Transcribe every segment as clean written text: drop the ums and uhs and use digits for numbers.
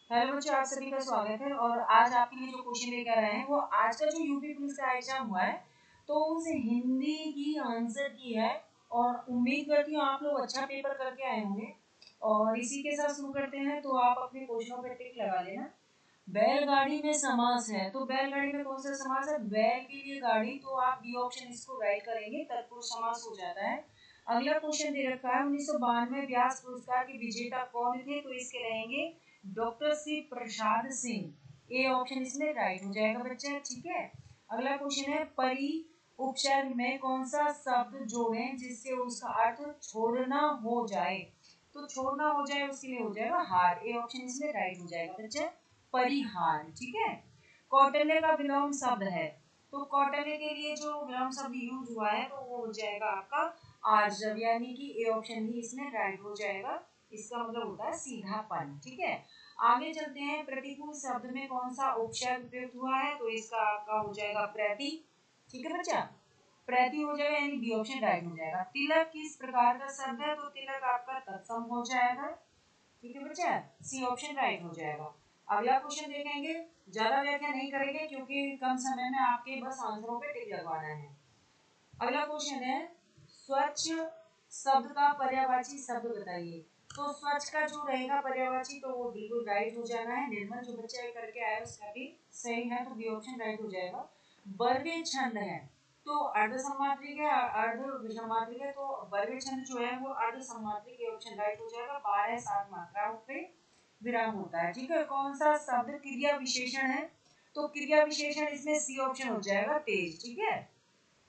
Hello बच्चों, आप सभी का स्वागत है। और आज आपके लिए जो क्वेश्चन लेकर आए हैं वो आज का जो यूपी पुलिस का एग्जाम हुआ है तो उस हिंदी की आंसर की है। और उम्मीद करती हूँ आप लोग अच्छा पेपर करके आए होंगे। और इसी के साथ शुरू करते हैं। तो आप अपने क्वेश्चनों पे टिक लगा लेना। बैलगाड़ी में समास है, तो बैलगाड़ी में कौन सा समास है? बैल के लिए गाड़ी, तो आप बी ऑप्शन इसको राइट करेंगे, तत्पुरुष समास हो जाता है। अगला क्वेश्चन दे रखा है 1992 व्यास पुरस्कार के विजेता कौन थे? तो इसके रहेंगे doctor C Prasad Singh. A option इसमें राइट हो जाएगा बच्चा, ठीक है। अगला क्वेश्चन है परि उपसर्ग में कौन सा शब्द जोड़ें जिससे उसका अर्थ छोड़ना हो जाए? तो छोड़ना हो जाए उसके लिए हो जाएगा हार। ए ऑप्शन इसमें राइट हो जाएगा बच्चा, परिहार, ठीक है। कौटिल्य का विलोम शब्द है, तो कौटिल्य के लिए जो विलोम शब्द यूज हुआ है तो वो हो जाएगा आपका आर्जव, यानी कि ए ऑप्शन ही इसमें राइट हो जाएगा। इसका मतलब होता है सीधापन, ठीक है। आगे चलते हैं। प्रतिकूल शब्द में कौन सा उपसर्ग प्रयुक्त हुआ है? तो इसका आपका हो जाएगा प्रति, ठीक है बच्चा, प्रति हो जाएगा, यानी बी ऑप्शन राइट हो जाएगा। तिलक किस प्रकार का शब्द है? तो तिलक आपका तत्सम हो जाएगा, ठीक है बच्चा, सी ऑप्शन राइट हो जाएगा। अगला क्वेश्चन देखेंगे, ज्यादा व्याख्या नहीं करेंगे क्योंकि कम समय में आपके बस आंसरों पे टिक लगवाना है। अगला क्वेश्चन है स्वच्छ शब्द का पर्यायवाची शब्द बताइए। तो स्वच्छ का जो रहेगा पर्यायवाची तो वो बिल्कुल राइट हो जाना है। निर्मल जो बच्चा करके आया उसका भी सही है, तो बी ऑप्शन राइट हो जाएगा। वर्गे छंद है, तो अर्ध सम्मात्रिक है, अर्ध सम्मात्रिक है, तो वर्गे छंद जो है वो अर्ध सम्मात्रिक, ऑप्शन राइट हो जाएगा। 12-7 मात्राओं पे विराम होता है, ठीक है। कौन सा शब्द क्रिया विशेषण है? तो क्रिया विशेषण इसमें सी ऑप्शन हो जाएगा तेज, ठीक है।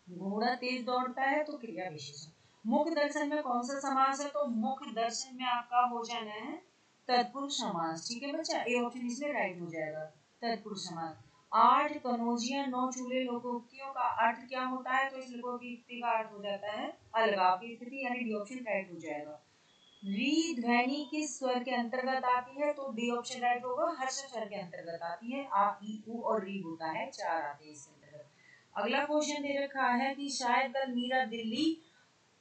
घोड़ा तेज दौड़ता है तो क्रिया विशेषण। मुख्य दर्शन में कौन सा समास है? तो मुख्य दर्शन में आपका हो जाना है तत्पुरुष समास, ठीक है बच्चा, ए ऑप्शन इसमें राइट हो जाएगा, तत्पुरुष समास। 8 कनौजियां 9 चूल्हे लोकोक्तियों का अर्थ क्या होता है? तो इस लोकोक्ति का अर्थ हो जाता है अलगाव की स्थिति, यानी डी ऑप्शन राइट हो जाएगा। री ध्वनि किस स्वर के अंतर्गत आती है? तो डी ऑप्शन राइट होगा, हर्ष स्वर के अंतर्गत आती है। आ ई उ और री होता है, 4 आते हैं इसके अंतर्गत। अगला क्वेश्चन दे रखा है कि शायद कल मीरा दिल्ली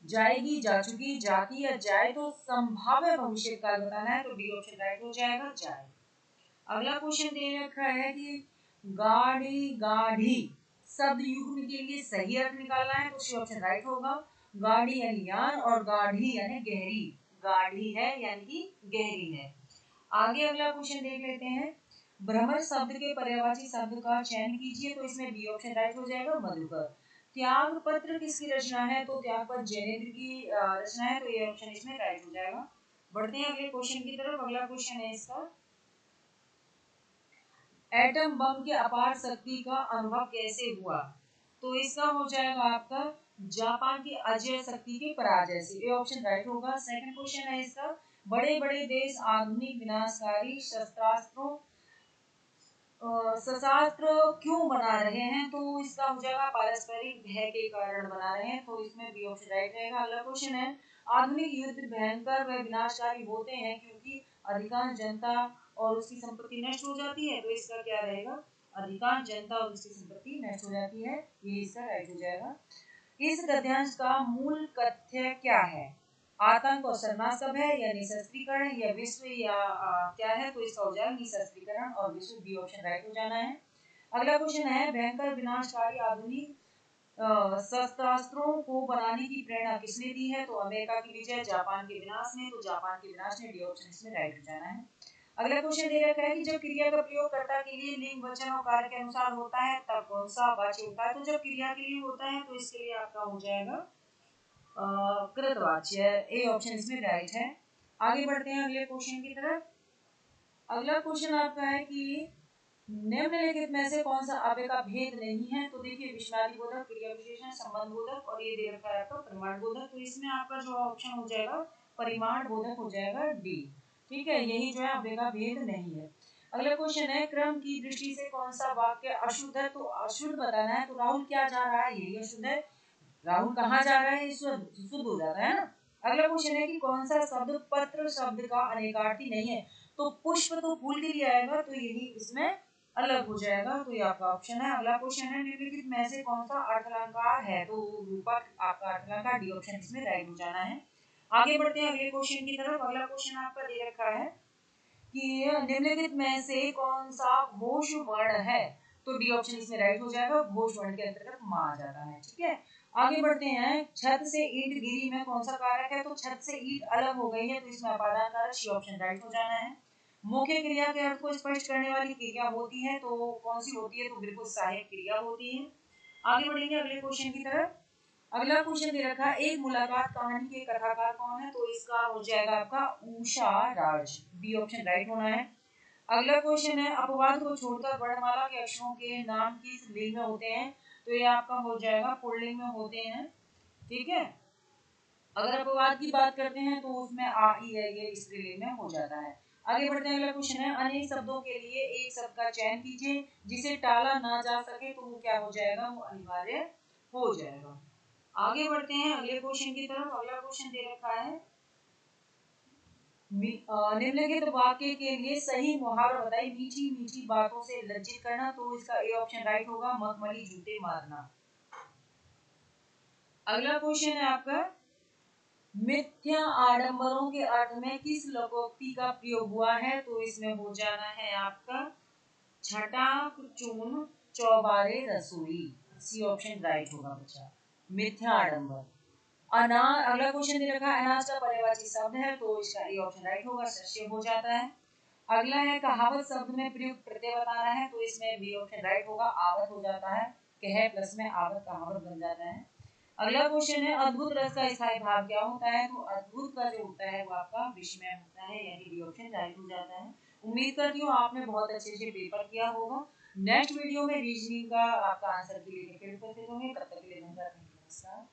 जाएगी, जा चुकी, जाती या जाए, तो संभाव्य भविष्य काल बताना है, तो डी ऑप्शन राइट हो जाएगा, जाए। अगला क्वेश्चन दे रखा है कि गाड़ी गाढ़ी शब्द युग्म के लिए सही अर्थ निकालना है, तो सी ऑप्शन राइट होगा। गाड़ी यानी यान और गाढ़ी यानी गहरी, गाढ़ी है यानी कि गहरी है। आगे अगला क्वेश्चन देख लेते हैं। भ्रमर शब्द के पर्यायवाची शब्द का चयन कीजिए, तो इसमें बी ऑप्शन राइट हो जाएगा, मधुकर। त्याग पत्र किसकी रचना है? तो त्याग पत्र जैनेन्द्र की रचना है, तो ये ऑप्शन इसमें राइट हो जाएगा। बढ़ते हैं अगले क्वेश्चन की तरफ। अगला क्वेश्चन है इसका, एटम बम की अपार शक्ति का अनुभव कैसे हुआ? तो इसका हो जाएगा आपका जापान की अजय शक्ति की पराजय से, ये ऑप्शन राइट होगा। सेकंड क्वेश्चन है इसका, बड़े बड़े देश आधुनिक विनाशकारी शस्त्रास्त्रों शस्त्रास्त्र क्यों बना रहे हैं? तो इसका हो जाएगा पारस्परिक भय के कारण बना रहे हैं, तो इसमें बी ऑप्शन राइट रहेगा। अगला क्वेश्चन है, आधुनिक युद्ध भयंकर व विनाशकारी होते हैं क्योंकि अधिकांश जनता और उसकी संपत्ति नष्ट हो जाती है, तो इसका क्या रहेगा? अधिकांश जनता और उसकी संपत्ति नष्ट हो जाती है, ये इसका राइट हो जाएगा। इस गद्यांश का मूल कथ्य क्या है? आतंक और शरणार्थ कब है, या निशस्त्रीकरण या विश्व, या क्या है? तो इसका हो जाएगा निशस्त्रीकरण और विश्व, बी ऑप्शन राइट हो जाना है। अगला क्वेश्चन है, भयंकर विनाशकारी आधुनिक शस्त्रास्त्रों को बनाने की प्रेरणा किसने दी है? तो अमेरिका की विजय, जापान के विनाश ने, तो जापान के विनाश ने, डी ऑप्शन इसमें राइट हो जाना है। अगला क्वेश्चन दे रखा है कि जब क्रिया का प्रयोग कर्ता के लिए लिंग वचन और कार्य के अनुसार होता है तब कौन सा वाच्य होता है? तो जब क्रिया के लिए होता है तो इसके लिए आपका हो जाएगा कृतवाच्य, ए ऑप्शन इसमें राइट है। आगे बढ़ते हैं अगले क्वेश्चन की तरफ। अगला क्वेश्चन आपका है कि निम्नलिखित में से कौन सा अव्यय का भेद नहीं है? तो देखिए विश्वादी बोधक, क्रिया विशेषण, संबंध बोधक और ये दे रखा है आपका परिमाण बोधक, तो इसमें आपका जो ऑप्शन हो जाएगा परिमाण बोधक हो जाएगा, डी, ठीक है। यही जो है अव्यय का भेद नहीं है। अगला क्वेश्चन है, क्रम की दृष्टि से कौन सा वाक्य अशुद्ध है? तो अशुद्ध बताना है, तो राहुल क्या जा रहा है, यही अशुद्ध है। राहुल कहाँ जा रहा है, शुद्ध हो जाता है ना। अगला क्वेश्चन है कि कौन सा शब्द पत्र शब्द का अनेकार्थी नहीं है? तो पुष्प तो फूल के लिए आएगा, तो यही इसमें अलग हो जाएगा, तो ये आपका ऑप्शन है। अगला क्वेश्चन है, निम्नलिखित में से कौन सा अर्थालंकार है? तो रूपक आपका अर्थालंकार, डी ऑप्शन इसमें राइट हो जाना है। आगे बढ़ते हैं अगले क्वेश्चन की तरफ। अगला क्वेश्चन आपका दे रखा है, कि निम्नलिखित में से कौन सा घोष वर्ण है, तो डी ऑप्शन इसमें राइट हो जाएगा, घोष वर्ण के अंतर्गत मा आ जाता है। ठीक है, आगे बढ़ते हैं। छत से ईंट गिरी में कौन सा कारक है, तो छत से ईंट अलग हो गई है, तो इसमें अपादान कारक सी ऑप्शन राइट हो जाना है। मुख्य क्रिया के अर्थ को स्पष्ट करने वाली क्रिया होती है, तो कौन सी होती है, तो बिल्कुल सहायक क्रिया होती है। आगे बढ़ेंगे अगले क्वेश्चन की तरफ। अगला क्वेश्चन दे रखा है, एक मुलाकात कहानी के कथाकार कौन है, तो इसका हो जाएगा आपका उषा राज, बी ऑप्शन राइट होना है। अगला क्वेश्चन है, अपवाद को छोड़कर वर्णमाला के अक्षरों के नाम किस लिंग में होते हैं, तो ये आपका हो जाएगा पुल्लिंग में होते हैं। ठीक है, अगर अपवाद की बात करते हैं तो उसमें आ ई है, ये स्त्रीलिंग में हो जाता है। आगे बढ़ते हैं, अगला क्वेश्चन है, अनेक शब्दों के लिए एक शब्द का चयन कीजिए जिसे टाला ना जा सके, तो वो क्या हो जाएगा, वो अनिवार्य हो जाएगा। आगे बढ़ते हैं अगले क्वेश्चन की तरफ। अगला क्वेश्चन दे रखा है, निम्नलिखित वाक्य के लिए सही मुहावरा बताइए, मीठी मीठी बातों से लज्जित करना, तो इसका ए ऑप्शन राइट होगा, मखमली जूते मारना। अगला क्वेश्चन है आपका, मिथ्या आडंबरों के अर्थ में किस लोकोक्ति का प्रयोग हुआ है, तो इसमें हो जाना है आपका छटाक चून चौबारे रसोई, सी ऑप्शन राइट होगा बच्चा, मिथ्या आडंबर। अनाज, अगला क्वेश्चन दे रखा है, अनाज का पर्यायवाची शब्द है, तो इसका ए ऑप्शन राइट होगा, शस्य हो जाता है। अगला है, कहावत शब्द में प्रयुक्त प्रत्यय बताना है, तो इसमें बी ऑप्शन राइट होगा, आवत हो जाता है, कह प्लस में आवत कहावत बन जाता है। अगला क्वेश्चन है, अद्भुत रस का स्थायी भाव क्या होता है, तो अद्भुत का जो होता है वो आपका विस्मय होता है, यानी डी ऑप्शन राइट हो जाता है। उम्मीद करती हूँ आपने बहुत अच्छे से पेपर किया होगा। नेक्स्ट वीडियो में रीजनिंग का आपका आंसर के लिए फिर उपस्थित होंगे, तब तक के लिए धन्यवाद, नमस्कार।